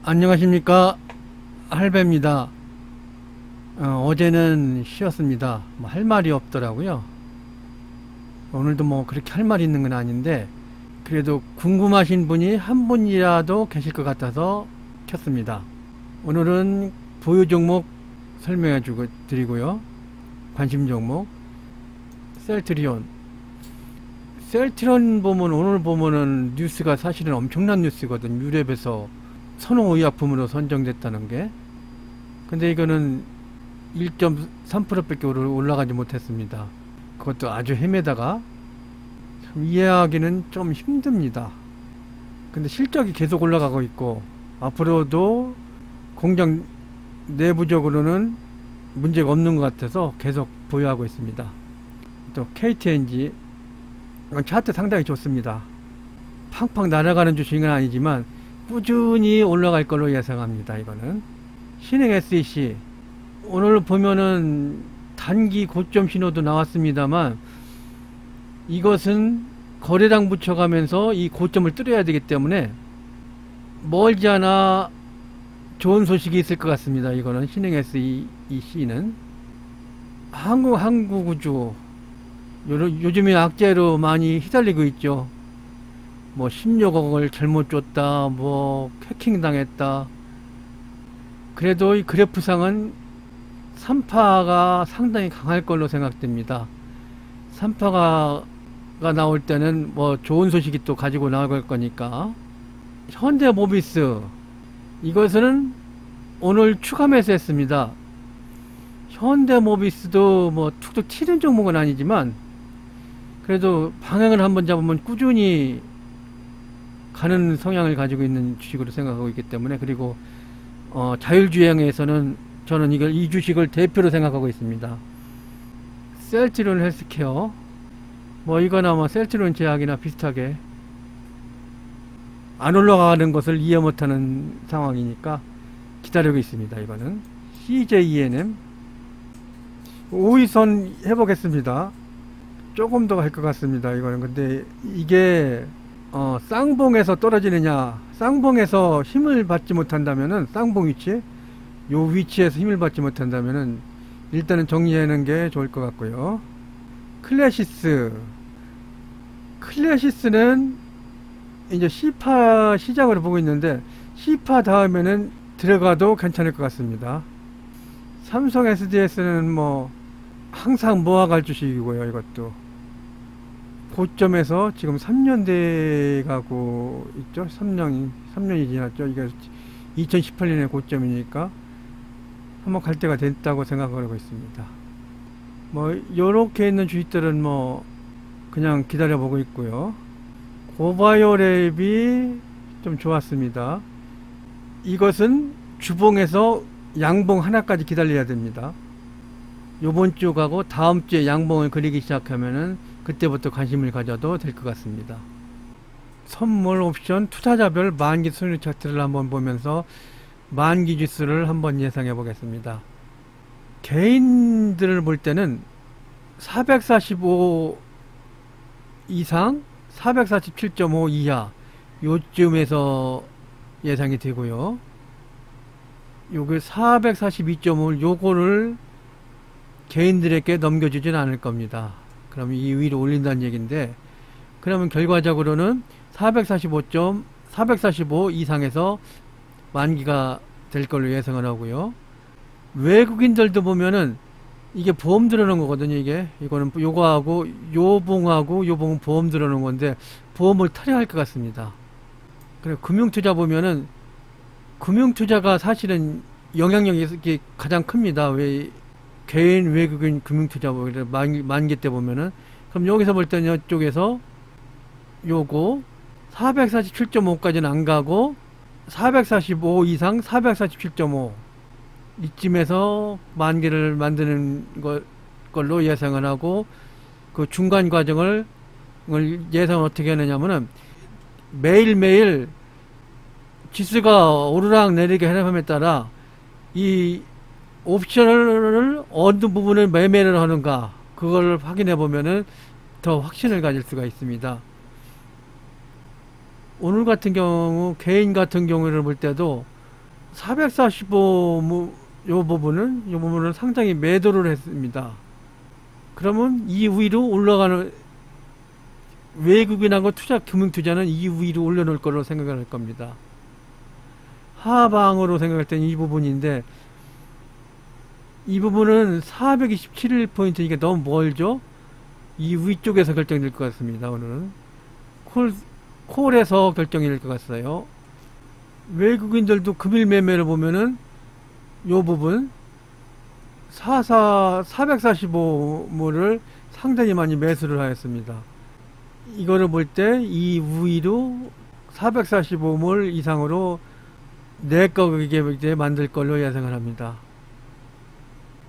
안녕하십니까, 할배입니다. 어제는 쉬었습니다. 뭐 할 말이 없더라고요. 오늘도 뭐 그렇게 할 말이 있는 건 아닌데 그래도 궁금하신 분이 한 분이라도 계실 것 같아서 켰습니다. 오늘은 보유 종목 설명해 드리고요. 관심 종목 셀트리온. 셀트리온 보면 오늘 보면은 뉴스가 사실은 엄청난 뉴스거든. 유럽에서 선호의약품으로 선정됐다는 게. 근데 이거는 1.3% 밖에 올라가지 못했습니다. 그것도 아주 헤매다가 참 이해하기는 좀 힘듭니다. 근데 실적이 계속 올라가고 있고 앞으로도 공장 내부적으로는 문제가 없는 것 같아서 계속 보유하고 있습니다. 또 KTNG 차트 상당히 좋습니다. 팡팡 날아가는 주식은 아니지만 꾸준히 올라갈 걸로 예상합니다. 이거는 신흥 SEC 오늘 보면은 단기 고점 신호도 나왔습니다만 이것은 거래량 붙여가면서 이 고점을 뚫어야 되기 때문에 멀지 않아 좋은 소식이 있을 것 같습니다. 이거는 신흥 SEC는 한국우주 요즘에 악재로 많이 휘달리고 있죠. 뭐 16억을 잘못 줬다, 뭐 해킹 당했다. 그래도 이 그래프상은 3파가 상당히 강할 걸로 생각됩니다. 3파가 나올 때는 뭐 좋은 소식이 또 가지고 나올 거니까. 현대모비스 이것은 오늘 추가 매수했습니다. 현대모비스도 뭐 툭툭 튀는 종목은 아니지만 그래도 방향을 한번 잡으면 꾸준히 가는 성향을 가지고 있는 주식으로 생각하고 있기 때문에, 그리고 자율주행에서는 저는 이 주식을 대표로 생각하고 있습니다. 셀트리온 헬스케어 뭐 이거나 뭐 셀트리온 제약이나 비슷하게 안 올라가는 것을 이해 못하는 상황이니까 기다리고 있습니다. 이거는 CJENM 5위선 해보겠습니다. 조금 더 갈 것 같습니다. 이거는 근데 이게 쌍봉에서 떨어지느냐, 쌍봉에서 힘을 받지 못한다면은, 쌍봉 위치, 요 위치에서 힘을 받지 못한다면은 일단은 정리하는 게 좋을 것 같고요. 클래시스는 이제 C파 시작으로 보고 있는데 C파 다음에는 들어가도 괜찮을 것 같습니다. 삼성 SDS는 뭐 항상 모아갈 주식이고요. 이것도 고점에서 지금 3년 돼 가고 있죠. 3년이 지났죠. 이게 2018년의 고점이니까 한번 갈 때가 됐다고 생각하고 있습니다. 뭐 요렇게 있는 주식들은 뭐 그냥 기다려 보고 있고요. 고바이오랩이 좀 좋았습니다. 이것은 주봉에서 양봉 하나까지 기다려야 됩니다. 요번 주 가고 다음 주에 양봉을 그리기 시작하면은 그때부터 관심을 가져도 될 것 같습니다. 선물 옵션 투자자별 만기 손익 차트를 한번 보면서 만기 지수를 한번 예상해 보겠습니다. 개인들을 볼 때는 445 이상, 447.5 이하 요쯤에서 예상이 되고요. 요게 442.5 요거를 개인들에게 넘겨주진 않을 겁니다. 그러면 이 위로 올린다는 얘기인데, 그러면 결과적으로는 445 이상에서 만기가 될 걸로 예상을 하고요. 외국인들도 보면은 이게 보험 들어놓은 거거든요. 이거는 요거하고 요봉은 보험 들어놓은 건데 보험을 탈해야 할 것 같습니다. 그리고 금융투자 보면은 금융투자가 사실은 영향력이 가장 큽니다. 왜 개인 외국인 금융투자 만기 때 보면은, 그럼 여기서 볼 때는 이쪽에서 요거 447.5까지는 안 가고 445 이상 447.5 이쯤에서 만기를 만드는 걸로 예상을 하고, 그 중간 과정을 예상을 어떻게 하느냐면은 매일매일 지수가 오르락 내리게 하는 따라 이 옵션을 어느 부분을 매매를 하는가, 그걸 확인해 보면은 더 확신을 가질 수가 있습니다. 오늘 같은 경우 개인 같은 경우를 볼 때도 445 요 부분은 상당히 매도를 했습니다. 그러면 이 위로 올라가는 외국인하고 금융투자는 이 위로 올려놓을 거로 생각을 할 겁니다. 하방으로 생각할 때는 이 부분인데, 이 부분은 427포인트니까 너무 멀죠? 이 위쪽에서 결정될 것 같습니다. 오늘은 콜에서 결정이 될 것 같아요. 외국인들도 금일 매매를 보면은 요 부분 445몰을 상당히 많이 매수를 하였습니다. 이거를 볼 때 이 위로 445몰 이상으로 내가격에 만들 걸로 예상을 합니다.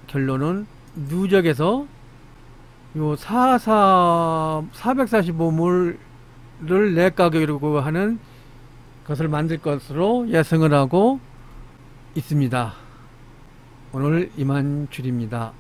결론은 누적에서 요 445몰을 내가격이라고 하는 것을 만들 것으로 예상을 하고 있습니다. 오늘 이만 줄입니다.